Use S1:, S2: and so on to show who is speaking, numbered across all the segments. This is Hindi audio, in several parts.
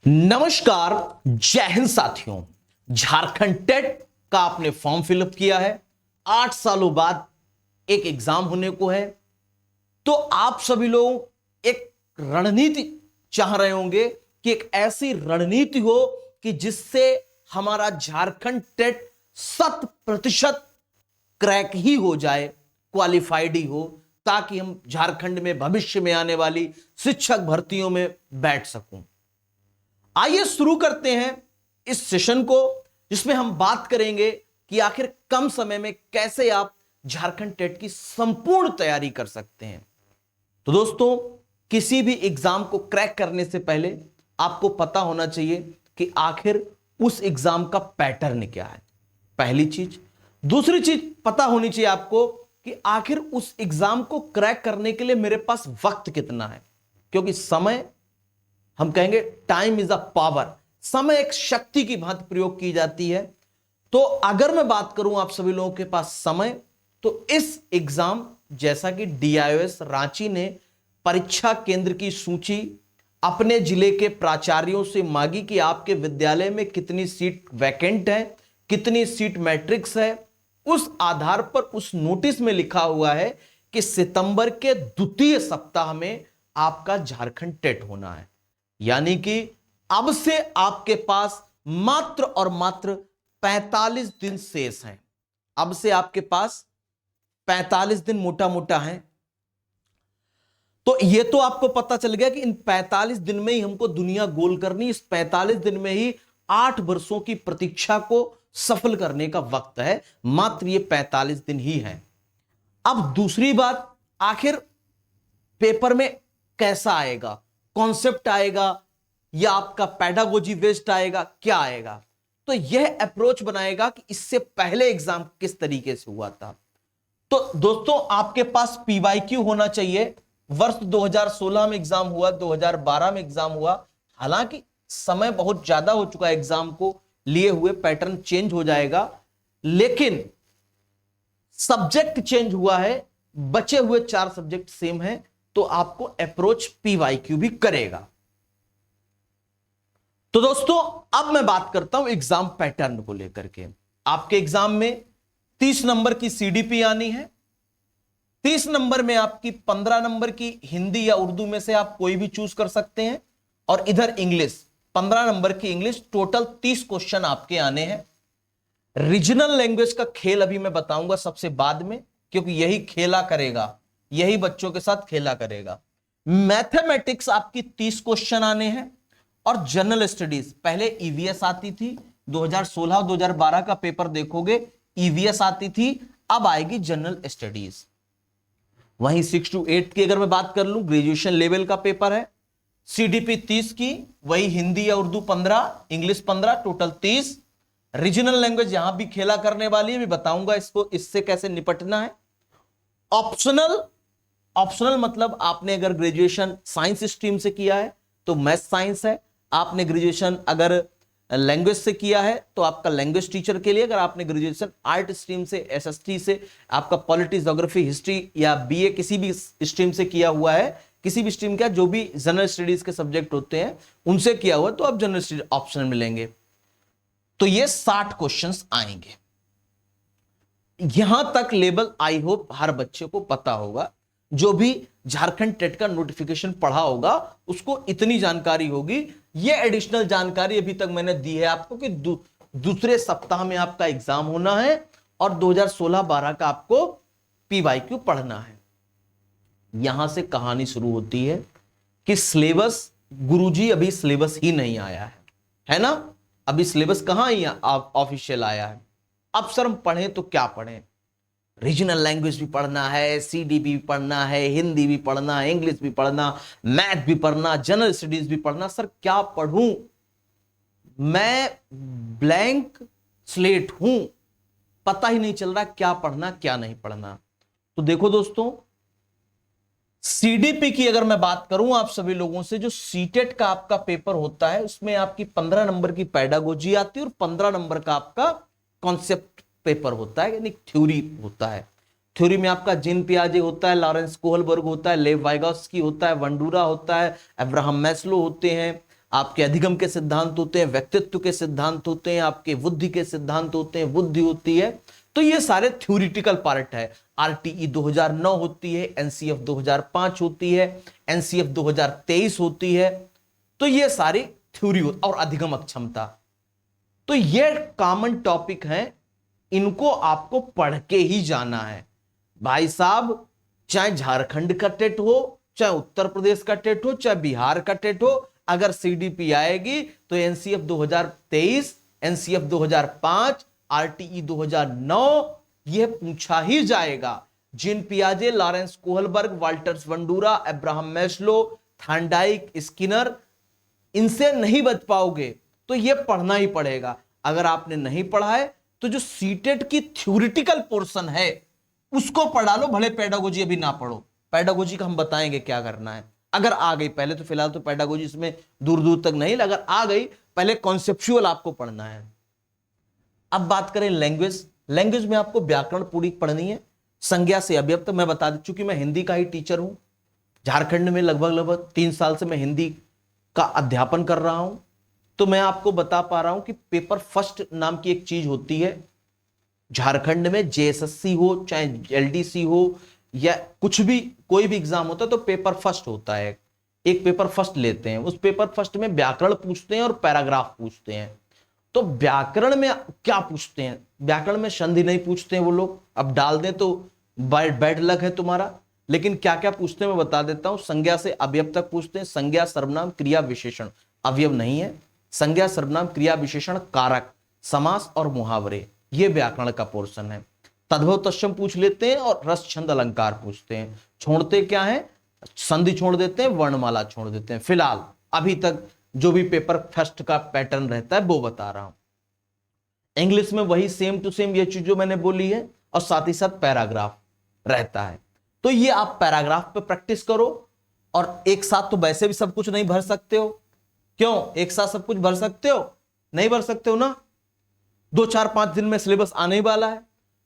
S1: नमस्कार, जय हिंद साथियों। झारखंड टेट का आपने फॉर्म फिलअप किया है। 8 सालों बाद एक एग्जाम होने को है, तो आप सभी लोग एक रणनीति चाह रहे होंगे कि एक ऐसी रणनीति हो कि जिससे हमारा झारखंड टेट 100% क्रैक ही हो जाए, क्वालिफाइड ही हो, ताकि हम झारखंड में भविष्य में आने वाली शिक्षक भर्तियों में बैठ सकूं। आइए शुरू करते हैं इस सेशन को, जिसमें हम बात करेंगे कि आखिर कम समय में कैसे आप झारखंड टेट की संपूर्ण तैयारी कर सकते हैं। तो दोस्तों, किसी भी एग्जाम को क्रैक करने से पहले आपको पता होना चाहिए कि आखिर उस एग्जाम का पैटर्न क्या है, पहली चीज। दूसरी चीज पता होनी चाहिए आपको कि आखिर उस एग्जाम को क्रैक करने के लिए मेरे पास वक्त कितना है, क्योंकि समय, हम कहेंगे टाइम इज अ पावर, समय एक शक्ति की भांति प्रयोग की जाती है। तो अगर मैं बात करूं आप सभी लोगों के पास समय, तो इस एग्जाम, जैसा कि डीआईओएस रांची ने परीक्षा केंद्र की सूची अपने जिले के प्राचार्यों से मांगी कि आपके विद्यालय में कितनी सीट वैकेंट है, कितनी सीट मैट्रिक्स है, उस आधार पर उस नोटिस में लिखा हुआ है कि सितंबर के द्वितीय सप्ताह में आपका झारखंड टेट होना है। यानी कि अब से आपके पास मात्र और मात्र 45 दिन शेष हैं। अब से आपके पास 45 दिन मोटा मोटा है। तो यह तो आपको पता चल गया कि इन 45 दिन में ही हमको दुनिया गोल करनी, इस 45 दिन में ही 8 वर्षों की प्रतीक्षा को सफल करने का वक्त है। मात्र ये 45 दिन ही है। अब दूसरी बात, आखिर पेपर में कैसा आएगा, कॉन्सेप्ट आएगा या आपका पेडागोजी बेस्ड आएगा, क्या आएगा? तो यह अप्रोच बनाएगा कि इससे पहले एग्जाम किस तरीके से हुआ था। तो दोस्तों, आपके पास पीवाईक्यू होना चाहिए। वर्ष 2016 में एग्जाम हुआ, 2012 में एग्जाम हुआ। हालांकि समय बहुत ज्यादा हो चुका है एग्जाम को लिए हुए, पैटर्न चेंज हो जाएगा, लेकिन सब्जेक्ट चेंज हुआ है, बचे हुए 4 सब्जेक्ट सेम है, तो आपको अप्रोच पीवाईक्यू भी करेगा। तो दोस्तों, अब मैं बात करता हूं एग्जाम पैटर्न को लेकर के। आपके एग्जाम में 30 नंबर की सीडीपी आनी है। 30 नंबर में आपकी 15 नंबर की हिंदी या उर्दू में से आप कोई भी चूज कर सकते हैं, और इधर इंग्लिश 15 नंबर की इंग्लिश। टोटल 30 क्वेश्चन आपके आने हैं। रीजनल लैंग्वेज का खेल अभी मैं बताऊंगा सबसे बाद में, क्योंकि यही खेला करेगा, यही बच्चों के साथ खेला करेगा। मैथमेटिक्स आपकी 30 क्वेश्चन आने हैं, और जनरल स्टडीज, पहले ईवीएस आती थी, 2016 2012 का पेपर देखोगे ईवीएस आती थी, अब आएगी जनरल स्टडीज। वहीं 6 to 8 की अगर मैं बात कर लूं, ग्रेजुएशन लेवल का पेपर है। सीडीपी 30 की, वही हिंदी या Urdu 15, English 15, total 30। Regional language यहां भी खेला करने वाली है, भी बताऊंगा इसको, इससे कैसे निपटना है। ऑप्शनल, ऑप्शनल मतलब आपने अगर ग्रेजुएशन साइंस स्ट्रीम से किया है तो मैथ साइंस है। आपने ग्रेजुएशन अगर लैंग्वेज से किया है तो आपका लैंग्वेज टीचर के लिए, अगर आपने ग्रेजुएशन आर्ट स्ट्रीम से, एसएसटी से, आपका पॉलिटिक्स, ज्योग्राफी, हिस्ट्री या बीए किसी भी स्ट्रीम से किया हुआ है, किसी भी स्ट्रीम का जो भी जनरल स्टडीज के सब्जेक्ट होते हैं उनसे किया हुआ, तो आप जनरल स्टडीज ऑप्शन मिलेंगे। तो ये 60 क्वेश्चंस आएंगे। यहां तक लेवल आई होप हर बच्चे को पता होगा। जो भी झारखंड टेट का नोटिफिकेशन पढ़ा होगा उसको इतनी जानकारी होगी। ये एडिशनल जानकारी अभी तक मैंने दी है आपको कि दूसरे सप्ताह में आपका एग्जाम होना है, और 2016-12 का आपको पीवाईक्यू पढ़ना है। यहां से कहानी शुरू होती है कि सिलेबस, गुरुजी अभी सिलेबस ही नहीं आया है ना? अभी सिलेबस कहां ही ऑफिशियल आया है। अब सर हम पढ़ें तो क्या पढ़ें? रीजनल लैंग्वेज भी पढ़ना है, सीडीपी भी पढ़ना है, हिंदी भी पढ़ना है, इंग्लिश भी पढ़ना, मैथ भी पढ़ना, जनरल स्टडीज भी पढ़ना। सर क्या पढ़ूं? मैं ब्लैंक स्लेट हूं, पता ही नहीं चल रहा क्या पढ़ना क्या नहीं पढ़ना। तो देखो दोस्तों, सीडीपी की अगर मैं बात करूं आप सभी लोगों से, जो सीटेट का आपका पेपर होता है उसमें आपकी 15 नंबर की पेडागोजी आती है, और 15 नंबर का आपका कॉन्सेप्ट पेपर होता है, यानी थ्योरी होता है। थ्योरी में आपका जीन पियाजे होता है, लॉरेंस कोहलबर्ग होता है, लेव वाइगोत्स्की होता है, वंडूरा होता है, अब्राहम मैस्लो होते हैं, आपके अधिगम के सिद्धांत होते हैं, व्यक्तित्व के सिद्धांत होते हैं, आपके बुद्धि के सिद्धांत होते हैं, बुद्धि होती है। तो ये सारे थ्योरिटिकल पार्ट है। आरटीई 2009 होती है, एनसीएफ 2005 होती है, एनसीएफ 2023 होती है। तो ये सारी थ्योरी और अधिगम अक्षमता, तो ये कॉमन टॉपिक हैं, इनको आपको पढ़ के ही जाना है भाई साहब। चाहे झारखंड का टेट हो, चाहे उत्तर प्रदेश का टेट हो, चाहे बिहार का टेट हो, अगर सीडीपी आएगी तो एनसीएफ 2023, एनसीएफ 2005, आरटीई 2009 यह पूछा ही जाएगा। जीन पियाजे, Lawrence Kohlberg, Walters Bandura, Abraham Maslow, Thorndike, Skinner, इनसे नहीं बच पाओगे तो यह पढ़ना ही पड़ेगा। अगर आपने नहीं पढ़ा है तो जो सीटेट की थ्योरिटिकल पोर्शन है उसको पढ़ा लो, भले पेडागोजी अभी ना पढ़ो। पेडागोजी का हम बताएंगे क्या करना है। अगर आ गई पहले, तो फिलहाल तो पेडागोजी इसमें दूर दूर तक नहीं, अगर आ गई पहले कॉन्सेप्चुअल आपको पढ़ना है। अब बात करें लैंग्वेज। लैंग्वेज में आपको व्याकरण पूरी पढ़नी है, संज्ञा से अव्यक्त। मैं बता दूं, चूंकि मैं हिंदी का ही टीचर हूं, झारखंड में लगभग 3 साल से मैं हिंदी का अध्यापन कर रहा हूं, तो मैं आपको बता पा रहा हूं कि पेपर फर्स्ट नाम की एक चीज होती है झारखंड में। जेएसएससी हो, चाहे एलडीसी हो, या कुछ भी, कोई भी एग्जाम होता है तो पेपर फर्स्ट होता है। एक पेपर फर्स्ट लेते हैं, उस पेपर फर्स्ट में व्याकरण पूछते हैं और पैराग्राफ पूछते हैं। तो व्याकरण में क्या पूछते हैं? व्याकरण में संधि नहीं पूछते हैं वो लोग, अब डाल दें तो बैड लक है तुम्हारा। लेकिन क्या क्या पूछते हैं मैं बता देता हूं। संज्ञा से अवयव तक पूछते हैं, संज्ञा, सर्वनाम, क्रिया, विशेषण। अवयव नहीं है, संज्ञा, सर्वनाम, क्रिया, विशेषण, कारक, समास और मुहावरे, ये व्याकरण का पोर्शन है। तद्भव तत्सम पूछ लेते हैं और रस, छंद, अलंकार पूछते हैं। छोड़ते क्या है? संधि छोड़ देते हैं, वर्णमाला छोड़ देते हैं। फिलहाल अभी तक जो भी पेपर फर्स्ट का पैटर्न रहता है वो बता रहा हूं। इंग्लिश में वही सेम टू सेम ये चीज जो मैंने बोली है, और साथ ही साथ पैराग्राफ रहता है। तो ये आप पैराग्राफ पे प्रैक्टिस करो। और एक साथ तो वैसे भी सब कुछ नहीं भर सकते हो। क्यों एक साथ सब कुछ भर सकते हो? नहीं भर सकते हो ना। 2, 4, 5 दिन में सिलेबस आने ही वाला है।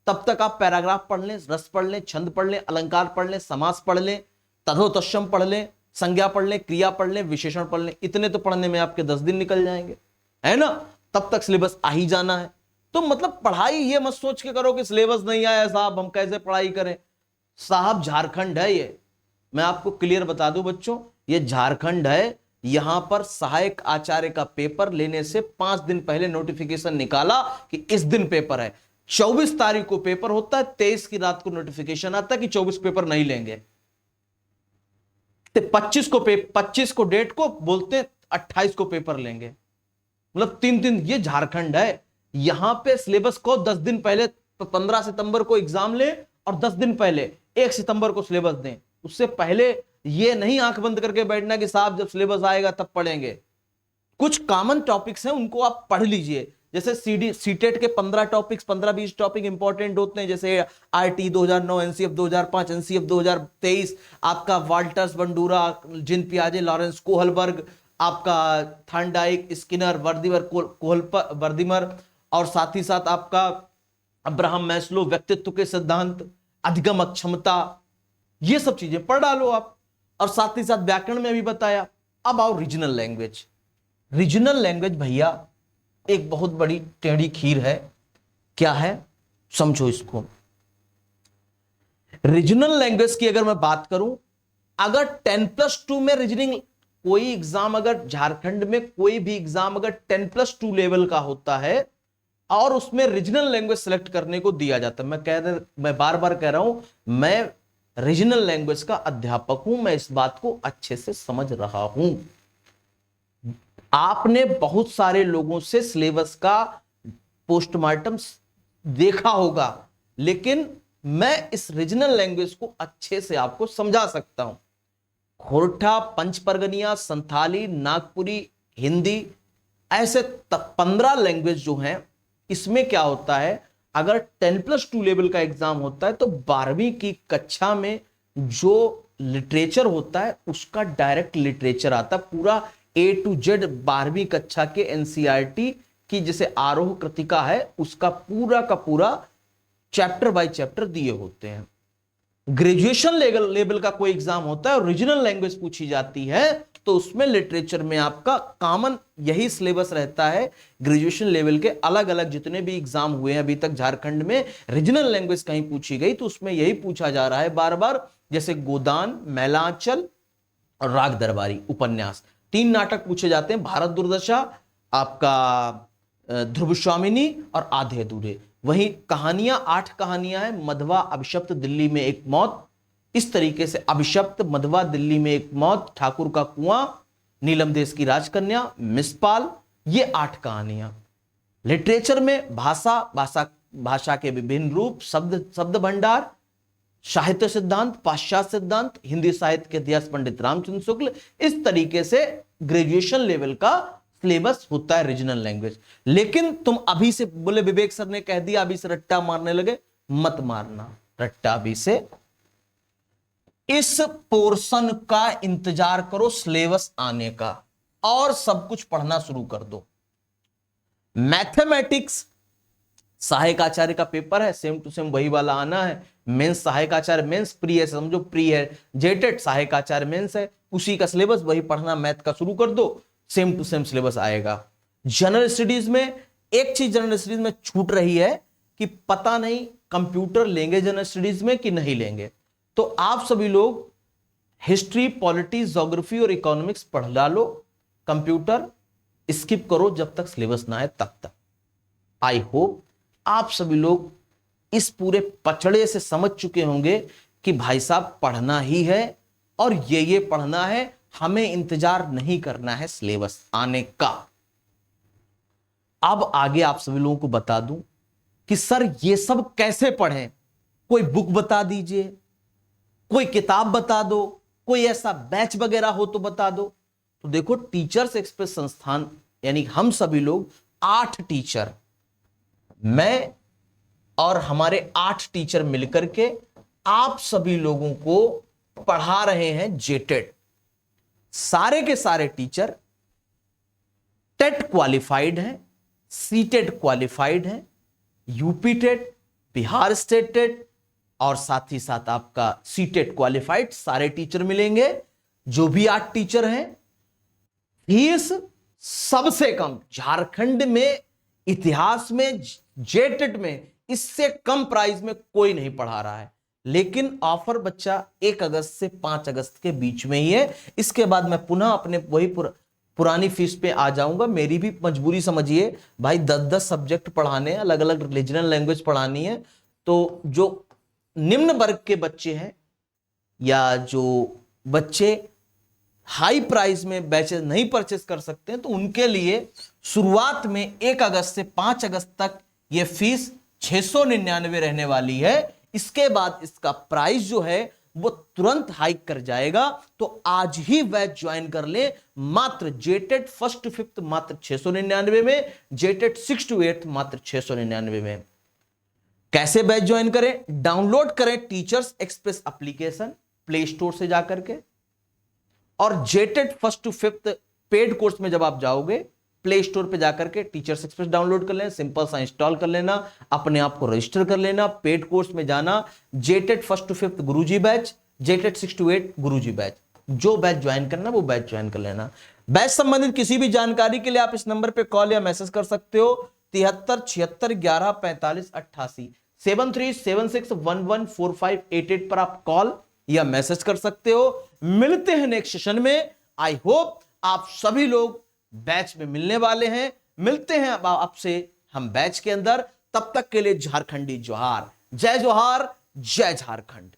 S1: तब तक आप पैराग्राफ पढ़ लें, रस पढ़ लें, छंद पढ़ लें, अलंकार पढ़ लें, समास पढ़ लें, तद्भव तत्सम पढ़ लें, संज्ञा पढ़ लें, क्रिया पढ़ लें, विशेषण पढ़ लें। इतने तो पढ़ने में आपके 10 दिन निकल जाएंगे, है ना। तब तक सिलेबस आ ही जाना है। तो मतलब पढ़ाई ये मत सोच के करो कि सिलेबस नहीं आया साहब हम कैसे पढ़ाई करें। साहब झारखंड है ये, मैं आपको क्लियर बता दूं बच्चों, ये झारखंड है। यहां पर सहायक आचार्य का पेपर लेने से 5 दिन पहले नोटिफिकेशन निकाला कि इस दिन पेपर है। 24 तारीख को पेपर होता है, 23 की रात को नोटिफिकेशन आता है कि 24 पेपर नहीं लेंगे। तो 25 को डेट को बोलते हैं 28 को पेपर लेंगे। मतलब 3 दिन। ये झारखंड है। यहां पे सिलेबस को 10 दिन पहले, 15 सितंबर को एग्जाम ले और 10 दिन पहले 1 सितंबर को सिलेबस दें। उससे पहले ये नहीं आंख बंद करके बैठना कि साहब जब सिलेबस आएगा तब पढ़ेंगे। कुछ कॉमन टॉपिक्स हैं उनको आप पढ़ लीजिए। जैसे सीटेट के 15 टॉपिक्स, 15-20 टॉपिक इंपॉर्टेंट होते हैं। जैसे आरटी 2009, एनसीएफ 2005, एनसीएफ 2023, आपका वाल्टर्स वंडूरा, जिन पियाजे, लॉरेंस कोहलबर्ग, आपका थांडाइक, स्किनर, वर्दिमर, और साथ ही साथ आपका अब्राहम मैस्लो, व्यक्तित्व के सिद्धांत, अधिगम अक्षमता, ये सब चीजें पढ़ डालो आप। और साथ ही साथ व्याकरण में भी बताया। अब आओ रीजनल लैंग्वेज। रीजनल लैंग्वेज भैया एक बहुत बड़ी टेढ़ी खीर है। क्या है? समझो इसको। रीजनल लैंग्वेज की अगर मैं बात करूं, अगर 10+2 में रीजनिंग कोई एग्जाम, अगर झारखंड में कोई भी एग्जाम अगर 10+2 लेवल का होता है और उसमें रीजनल लैंग्वेज सेलेक्ट करने को दिया जाता है, मैं बार बार कह रहा हूं, मैं रीजनल लैंग्वेज का अध्यापक हूं, मैं इस बात को अच्छे से समझ रहा हूं। आपने बहुत सारे लोगों से सिलेबस का पोस्टमार्टम देखा होगा, लेकिन मैं इस रीजनल लैंग्वेज को अच्छे से आपको समझा सकता हूं। खोरठा, पंच परगनिया, संथाली, नागपुरी, हिंदी, ऐसे 15 लैंग्वेज जो हैं, इसमें क्या होता है, अगर 10+2 लेवल का एग्जाम होता है तो 12वीं की कक्षा में जो लिटरेचर होता है उसका डायरेक्ट लिटरेचर आता है, पूरा A to Z 12वीं कक्षा के एनसीईआरटी की जैसे आरोह कृतिका है उसका पूरा का पूरा चैप्टर बाय चैप्टर दिए होते हैं। ग्रेजुएशन लेवल का कोई एग्जाम होता है और रीजनल लैंग्वेज पूछी जाती है तो उसमें लिटरेचर में आपका कॉमन यही सिलेबस रहता है। ग्रेजुएशन लेवल के अलग अलग जितने भी एग्जाम हुए हैं अभी तक झारखंड में, रीजनल लैंग्वेज कहीं पूछी गई तो उसमें यही पूछा जा रहा है बार बार, जैसे गोदान, मैलांचल और राग दरबारी उपन्यास, 3 नाटक पूछे जाते हैं। भारत दुर्दशा, आपका ध्रुव स्वामिनी और आधे अधूरे। वहीं कहानियां 8 कहानियां हैं। मधवा, अभिशप्त, दिल्ली में एक मौत, इस तरीके से अभिशप्त, मधवा, दिल्ली में एक मौत, ठाकुर का कुआं, नीलम देश की राजकन्या, मिसपाल, ये 8 कहानियां। लिटरेचर में भाषा के विभिन्न रूप, शब्द भंडार, साहित्य सिद्धांत, पाश्चात्य सिद्धांत, हिंदी साहित्य के इतिहास पंडित रामचंद्र शुक्ल, इस तरीके से ग्रेजुएशन लेवल का सिलेबस होता है रीजनल लैंग्वेज। लेकिन तुम अभी से बोले, विवेक सर ने कह दिया अभी से रट्टा मारने लगे, मत मारना रट्टा अभी से। इस पोर्शन का इंतजार करो सिलेबस आने का और सब कुछ पढ़ना शुरू कर दो। मैथमेटिक्स सहायक आचार्य का पेपर है, सेम टू सेम वही वाला आना है। मेंस सहायक आचार्य मेंस प्री है, समझो प्री है। जेटेट सहायक आचार्य मेंस है, उसी का सिलेबस वही पढ़ना, मैथ का शुरू कर दो, सेम टू सेम सिलेबस आएगा। जनरल स्टडीज में एक चीज जनरल स्टडीज में छूट रही है कि पता नहीं कंप्यूटर लेंगे जनरल स्टडीज में कि नहीं लेंगे, तो आप सभी लोग हिस्ट्री, पॉलिटी, ज्योग्राफी और इकोनॉमिक्स पढ़ डालो। कंप्यूटर स्किप करो जब तक सिलेबस ना आए तब तक। आई होप आप सभी लोग इस पूरे पचड़े से समझ चुके होंगे कि भाई साहब पढ़ना ही है और ये पढ़ना है, हमें इंतजार नहीं करना है सिलेबस आने का। अब आगे आप सभी लोगों को बता दूं कि सर ये सब कैसे पढ़ें, कोई बुक बता दीजिए, कोई किताब बता दो, कोई ऐसा बैच वगैरह हो तो बता दो। तो देखो, टीचर्स एक्सप्रेस संस्थान यानी हम सभी लोग 8 टीचर, मैं और हमारे 8 टीचर मिलकर के आप सभी लोगों को पढ़ा रहे हैं जेटेट। सारे के सारे टीचर टेट क्वालिफाइड हैं, सीटेट क्वालिफाइड हैं, UP TET, Bihar state TET और साथ ही साथ आपका सीटेट क्वालिफाइड सारे टीचर मिलेंगे। जो भी 8 टीचर हैं, फीस सबसे कम झारखंड में, इतिहास में, जेटेट में इससे कम प्राइस में कोई नहीं पढ़ा रहा है। लेकिन ऑफर बच्चा 1 अगस्त से 5 अगस्त के बीच में ही है। इसके बाद मैं पुनः अपने वही पुरानी फीस पे आ जाऊंगा। मेरी भी मजबूरी समझिए भाई, 10-10 सब्जेक्ट पढ़ाने, अलग अलग रीजनल लैंग्वेज पढ़ानी है। तो जो निम्न वर्ग के बच्चे हैं या जो बच्चे हाई प्राइस में बैचेस नहीं परचेस कर सकते हैं, तो उनके लिए शुरुआत में 1 अगस्त से 5 अगस्त तक यह फीस 699 रहने वाली है। इसके बाद इसका प्राइस जो है वो तुरंत हाइक कर जाएगा। तो आज ही बैच ज्वाइन कर ले, मात्र जेटेट 1st to 5th मात्र 699 में, जेटेट 6th to 8th मात्र 699 में। कैसे बैच ज्वाइन करें? डाउनलोड करें teachers express application play store से जाकर के, और JTET 1st to 5th paid course में जब आप जाओगे प्ले स्टोर पे जाकर के टीचर्स एक्सप्रेस डाउनलोड कर लेना, सिंपल सा इंस्टॉल कर लेना, अपने आप को रजिस्टर कर लेना, पेड कोर्स में जाना, JTET 1st to 5th Guruji batch, JTET 6 to 8 Guruji batch, जो बैच ज्वाइन करना वो बैच ज्वाइन कर लेना। बैच संबंधित किसी भी जानकारी के लिए आप इस नंबर पे कॉल या मैसेज कर सकते हो, 73 76 11 45 88 7376114588 पर आप कॉल या मैसेज कर सकते हो। मिलते हैं नेक्स्ट सेशन में। आई होप आप सभी लोग बैच में मिलने वाले हैं। मिलते हैं अब आपसे हम बैच के अंदर। तब तक के लिए झारखंडी जोहार, जय जोहार, जय झारखंड।